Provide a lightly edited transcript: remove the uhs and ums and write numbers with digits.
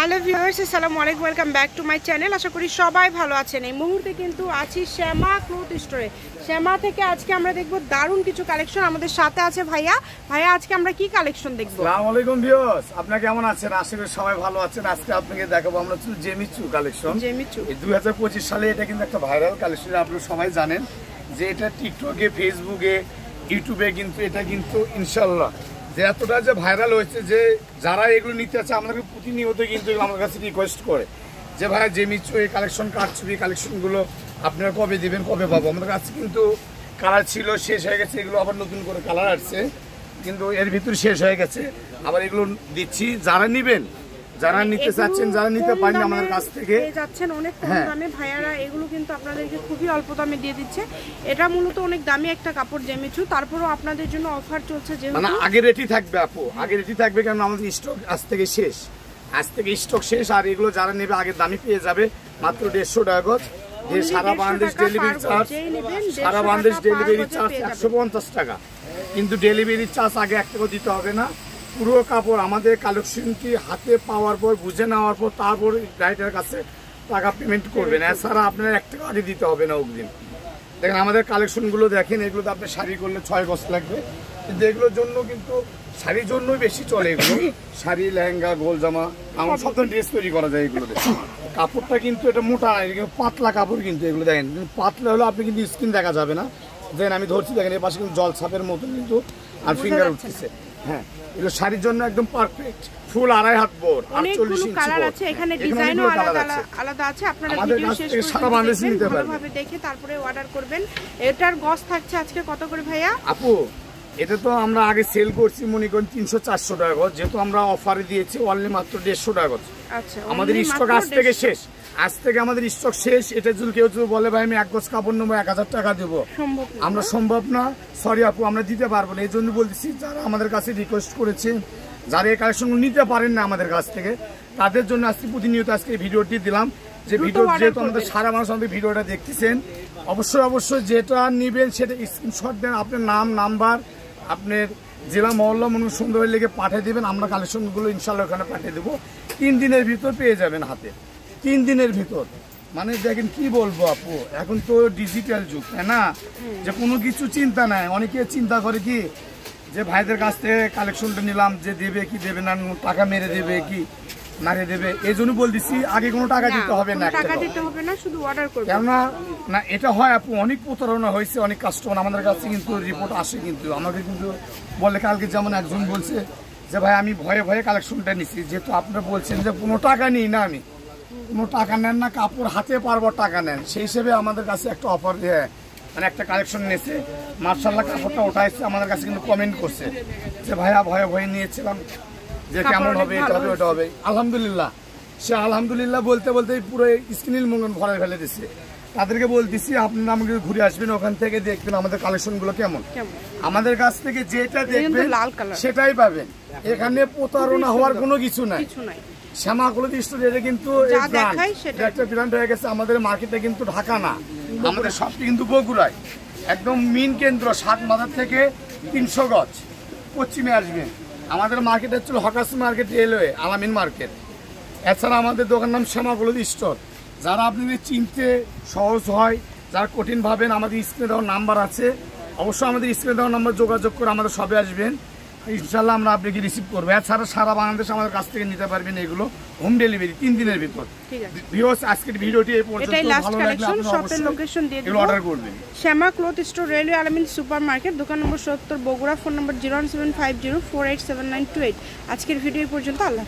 Hello viewers, আসসালামু আলাইকুম, welcome back to my channel. আশা করি সবাই ভালো আছেন। এই মুহূর্তে কিন্তু আছি শ্যামা ক্লথ স্টোরে। শ্যামা থেকে আজকে আমরা দেখব দারুণ কিছু কালেকশন। আমাদের সাথে আছে ভাইয়া। আজকে আমরা কি কালেকশন দেখব? আসসালামু আলাইকুম ভিউয়ার্স, আপনারা কেমন আছেন? আশা করি সবাই ভালো আছেন। আজকে আপনাকে দেখাবো আমরা জেমিচু কালেকশন। জেমিচু এই 2025 সালে এটা কিন্তু একটা ভাইরাল কালেকশন। আপনারা সবাই জানেন যে এটা টিকটকে, ফেসবুকে, ইউটিউবে কিন্তু এটা কিন্তু ইনশাআল্লাহ যে এতটা যে ভাইরাল হয়েছে যে যারা এগুলো নিতে চাচ্ছে আমাদেরকে প্রতিনিয়ত কিন্তু আমার কাছে রিকোয়েস্ট করে যে ভাইয়া জেমিচু এই কালেকশন কাটছি, এই কালেকশনগুলো আপনারা কবে দিবেন, কবে পাবো। আমাদের কাছে কিন্তু কালার ছিল, শেষ হয়ে গেছে, এগুলো আবার নতুন করে কালার আসছে, কিন্তু এর ভিতরে শেষ হয়ে গেছে। আবার এগুলো দিচ্ছি, যারা নিবেন, যারা নিতে চাচ্ছেন, যারা নিতে পারেন আমাদের কাছ থেকে যাচ্ছেন অনেক কম দামে। ভাইয়ারা এগুলো কিন্তু আপনাদেরকে খুবই অল্প দামে দিয়ে দিচ্ছে। এটা মূলত অনেক দামি একটা কাপড় জেমিচু, তারপরও আপনাদের জন্য অফার চলছে। যে মানে আগে রেডি থাকবে আপু, আগে রেডি থাকবে, কারণ আমাদের স্টক আজ থেকে শেষ, আজ থেকে স্টক শেষ। আর এগুলো যারা নেবে আগে দামি পেয়ে যাবে মাত্র 150 টাকা গজ। সারা বাংলাদেশ ডেলিভারি চার্জ, সারা বাংলাদেশ ডেলিভারি চার্জ 150 টাকা, কিন্তু ডেলিভারি চার্জ আগে 1 টাকা দিতে হবে না। পুরো কাপড় আমাদের কালেকশনটি হাতে পাওয়ার পর, বুঝে নেওয়ার পর, তারপর রাইটার কাছে টাকা পেমেন্ট করবেন। এছাড়া আপনার 1 টাকা আগে দিতে হবে না অগ্রিম। দেখেন আমাদের কালেকশনগুলো দেখেন, এগুলোতে আপনি শাড়ি করলে 6 গজ লাগবে, কিন্তু এগুলোর জন্য কিন্তু শাড়ির জন্যই বেশি চলে। এগুলো শাড়ি, লেহেঙ্গা, গোল জামা, আমার সব ধরনের ড্রেস তৈরি করা যায় এগুলোতে। কাপড়টা কিন্তু এটা মোটা না, কিন্তু পাতলা কাপড়। কিন্তু এগুলো দেখেন পাতলা হলে আপনি কিন্তু স্কিন দেখা যাবে না। দেখেন আমি ধরছি, দেখেন এর পাশে কিন্তু জল ছাপের মতো কিন্তু আর ফিঙ্গার উঠতেছে। হ্যাঁ, এগুলো শাড়ির জন্য একদম পারফেক্ট। ফুল 2.5 হাত বড়, 48 ইঞ্চি কালার আছে। এখানে ডিজাইনও আলাদা আছে। আপনারা ভিডিও শেষ পর্যন্ত ভালোভাবে দেখে তারপরে অর্ডার করবেন। এটার গজ থাকছে আজকে কত করে ভাইয়া? আপু এটা তো আমরা আগে সেল করছি মনে করেন 300-400 টাকা গজ, যেহেতু আমরা অফারে দিয়েছি অনলি মাত্র 150 টাকা গজ। আচ্ছা, আমাদের স্টক আজ থেকে শেষ, আজ থেকে আমাদের স্টক শেষ। এটা যদি কেউ বলে ভাই আমি 1 গজ কাপড় নেবো 1000 টাকা দেবো, আমরা সম্ভব না, সরি আপু, আমরা দিতে পারবো না। এই জন্য বলতেছি যারা আমাদের কাছে রিকোয়েস্ট করেছে, যারা এই কালেকশনগুলো নিতে পারেন না আমাদের কাছ থেকে, তাদের জন্য আজকে প্রতিনিয়ত আজকে এই ভিডিওটি দিলাম। যে ভিডিও যেহেতু আমাদের সারা মানুষ আমাদের ভিডিওটা দেখতেছেন, অবশ্যই যেটা নেবেন সেটা স্ক্রিনশট দেন, আপনার নাম, নাম্বার, আপনার জেলা, মহল্লা, মনে সুন্দর লেগে পাঠিয়ে দেবেন। আমরা কালেকশনগুলো ইনশাল্লাহ ওখানে পাঠিয়ে দেবো। 3 দিনের ভিতর পেয়ে যাবেন হাতে, 3 দিনের ভিতর। মানে দেখেন কি বলবো আপু, এখন তো ডিজিটাল যুগ, তাই না, যে কোনো কিছু চিন্তা নাই। অনেকে চিন্তা করে কি যে ভাইদের কাছ থেকে কালেকশনটা নিলাম, যে দেবে কি দেবে না, টাকা মেরে দেবে কি নারে দেবে। এই জন্য বলতেছি আগে কোনো টাকা দিতে হবে না, শুধু অর্ডার করবেন। কেননা না এটা হয় আপু, অনেক প্রতারণা হয়েছে, অনেক কাস্টমার আমাদের কাছে কিন্তু রিপোর্ট আসে, কিন্তু আমাকে কিন্তু বলে, কালকে যেমন একজন বলছে যে ভাই আমি ভয়ে ভয়ে কালেকশনটা নিচ্ছি। যেহেতু আপনারা বলছেন যে কোনো টাকা নিই না, আমি কোনো টাকা নেন না, কাপড় হাতে পারবো টাকা নেন, সেই হিসেবে আমাদের কাছে একটা অফার, মানে একটা কালেকশন নিয়েছে, মার্শাল্লাহ কাপড়টা ওঠাইছে। আমাদের কাছে কিন্তু কমেন্ট করছে যে ভাইয়া ভয়ে ভয়ে নিয়েছিলাম যে কেমন হবে, এটা হবে, ওটা হবে। আলহামদুলিল্লাহ, সে আলহামদুলিল্লাহ বলতে বলতে পুরো স্ক্রিনিল মঙ্গন ভরে ফেলে দিচ্ছে। তাদেরকে বলতেছি আপনারা আমাকে ঘুরে আসবেন, ওখান থেকে দেখবেন আমাদের কালেকশনগুলো কেমন। আমাদের কাছ থেকে যেটা দেখবেন সেটাই পাবেন, এখানে প্রতারণা হওয়ার কোনো কিছু নাই। শ্যামা ক্লথ স্টোর এটা কিন্তু একটা ব্র্যান্ড হয়ে গেছে। আমাদের মার্কেটে কিন্তু ঢাকা না, আমাদের সবটি কিন্তু বগুড়ায়, একদম মেইন কেন্দ্র। 7 মাথার থেকে 300 গজ পশ্চিমে আসবেন। আমাদের মার্কেট হচ্ছে হকার্স মার্কেট, রেলওয়ে, আলামিন মার্কেট। এছাড়া আমাদের দোকান নাম শ্যামা ক্লথ স্টোর। যারা আপনাদের চিনতে সহজ হয়, যারা কঠিন ভাবেন, আমাদের স্ক্রিনে দেওয়ার নাম্বার আছে, অবশ্যই আমাদের স্ক্রিনে দেওয়ার নাম্বার যোগাযোগ করে আমাদের সবে আসবেন, ইনশাল্লাহ আমরা আপনাকে রিসিভ করবো। এছাড়া সারা বাংলাদেশ আমাদের কাছ থেকে নিতে পারবেন এগুলো হোম ডেলিভারি 3 দিনের ভিতর। ভিউয়ার্স আজকের ভিডিওটি এই পর্যন্ত, ভালো লাগলে আপনারা অবশ্যই অর্ডার করবেন। শ্যামা ক্লথ স্টোর, রেলওয়ে, আলামিন সুপার মার্কেট, দোকান নম্বর 70, বগুড়া। ফোন নম্বর 01750487928। আজকের ভিডিও এই পর্যন্ত। আল্লাহ।